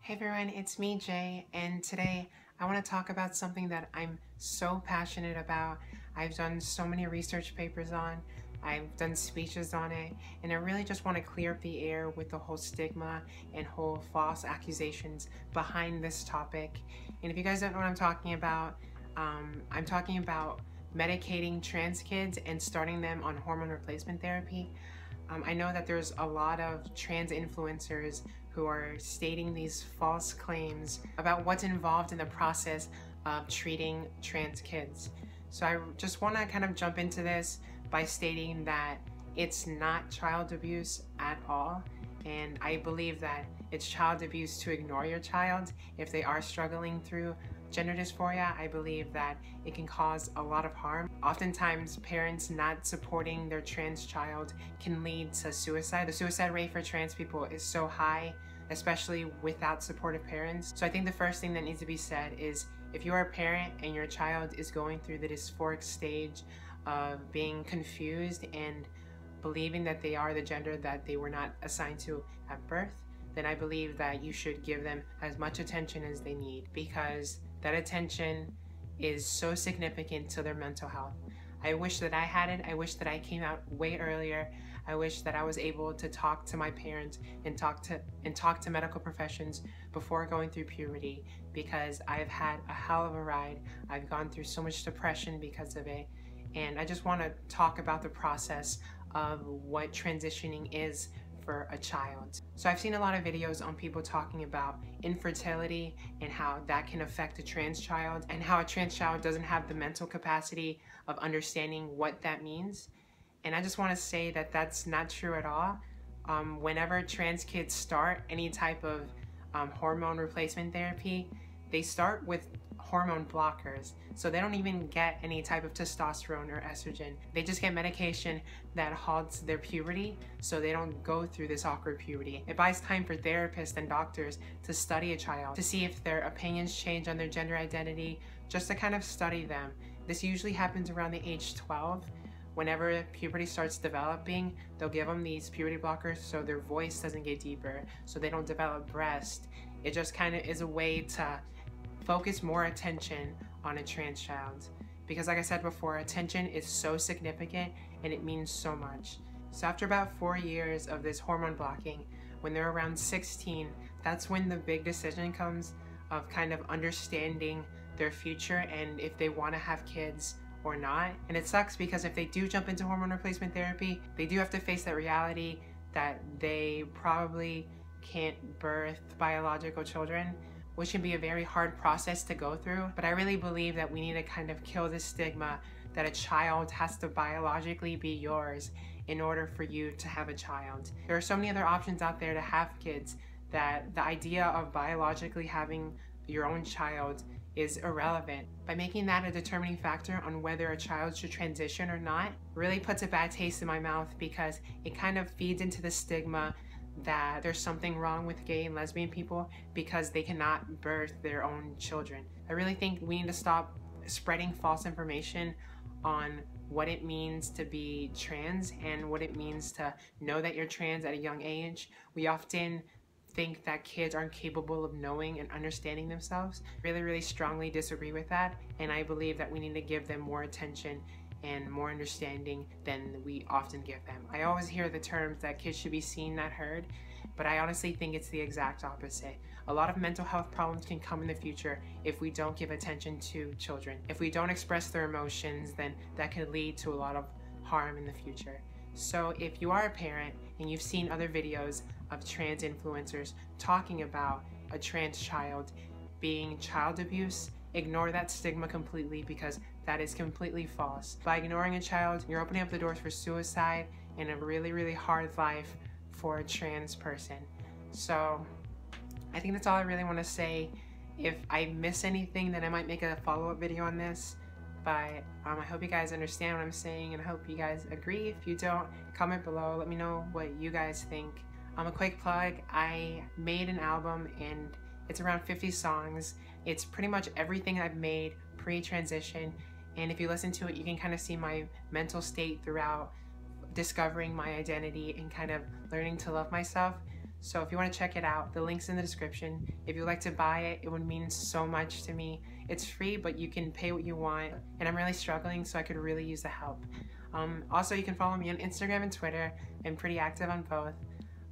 Hey everyone, it's me, Jay, and today I want to talk about something that I'm so passionate about. I've done so many research papers on, I've done speeches on it, and I really just want to clear up the air with the whole stigma and whole false accusations behind this topic. And if you guys don't know what I'm talking about medicating trans kids and starting them on hormone replacement therapy. I know that there's a lot of trans influencers who are stating these false claims about what's involved in the process of treating trans kids. So I just want to kind of jump into this by stating that it's not child abuse at all. And I believe that it's child abuse to ignore your child if they are struggling through gender dysphoria. I believe that it can cause a lot of harm. Oftentimes, parents not supporting their trans child can lead to suicide. The suicide rate for trans people is so high, especially without supportive parents. So I think the first thing that needs to be said is if you are a parent and your child is going through the dysphoric stage of being confused and believing that they are the gender that they were not assigned to at birth, then I believe that you should give them as much attention as they need, because that attention is so significant to their mental health. I wish that I had it. I wish that I came out way earlier. I wish that I was able to talk to my parents and talk to medical professions before going through puberty, because I've had a hell of a ride. I've gone through so much depression because of it. And I just want to talk about the process of what transitioning is for a child. So I've seen a lot of videos on people talking about infertility and how that can affect a trans child, and how a trans child doesn't have the mental capacity of understanding what that means. And I just want to say that that's not true at all. Whenever trans kids start any type of hormone replacement therapy, they start with hormone blockers. So they don't even get any type of testosterone or estrogen. They just get medication that halts their puberty so they don't go through this awkward puberty. It buys time for therapists and doctors to study a child, to see if their opinions change on their gender identity, just to kind of study them. This usually happens around the age 12. Whenever puberty starts developing, they'll give them these puberty blockers so their voice doesn't get deeper, so they don't develop breast. It just kind of is a way to focus more attention on a trans child, because like I said before, attention is so significant and it means so much. So after about 4 years of this hormone blocking, when they're around 16, that's when the big decision comes of kind of understanding their future and if they want to have kids or not. And it sucks because if they do jump into hormone replacement therapy, they do have to face that reality that they probably can't birth biological children, which can be a very hard process to go through. But I really believe that we need to kind of kill the stigma that a child has to biologically be yours in order for you to have a child. There are so many other options out there to have kids that the idea of biologically having your own child is irrelevant. By making that a determining factor on whether a child should transition or not really puts a bad taste in my mouth, because it kind of feeds into the stigma that there's something wrong with gay and lesbian people because they cannot birth their own children. I really think we need to stop spreading false information on what it means to be trans and what it means to know that you're trans at a young age. We often think that kids aren't capable of knowing and understanding themselves. Really strongly disagree with that, and I believe that we need to give them more attention and more understanding than we often give them. I always hear the terms that kids should be seen, not heard, but I honestly think it's the exact opposite. A lot of mental health problems can come in the future if we don't give attention to children. If we don't express their emotions, then that could lead to a lot of harm in the future. So if you are a parent and you've seen other videos of trans influencers talking about a trans child being child abuse, ignore that stigma completely, because that is completely false. By ignoring a child, you're opening up the doors for suicide and a really hard life for a trans person. So I think that's all I really want to say. If I miss anything, then I might make a follow-up video on this. But I hope you guys understand what I'm saying, and I hope you guys agree. If you don't, comment below. Let me know what you guys think. A quick plug, I made an album and it's around 50 songs. It's pretty much everything I've made pre-transition, and if you listen to it, you can kind of see my mental state throughout discovering my identity and kind of learning to love myself. So if you want to check it out, the link's in the description. If you'd like to buy it, it would mean so much to me. It's free, but you can pay what you want, and I'm really struggling, so I could really use the help. Also, you can follow me on Instagram and Twitter. I'm pretty active on both.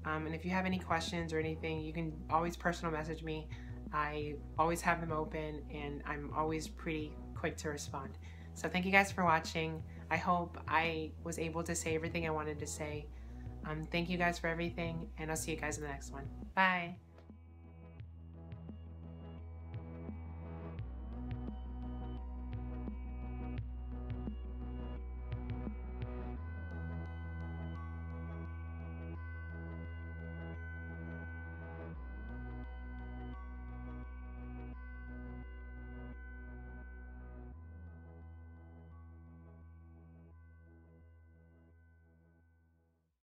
And if you have any questions or anything, you can always personal message me. I always have them open, and I'm always pretty quick to respond. So thank you guys for watching. I hope I was able to say everything I wanted to say. Thank you guys for everything, and I'll see you guys in the next one. Bye!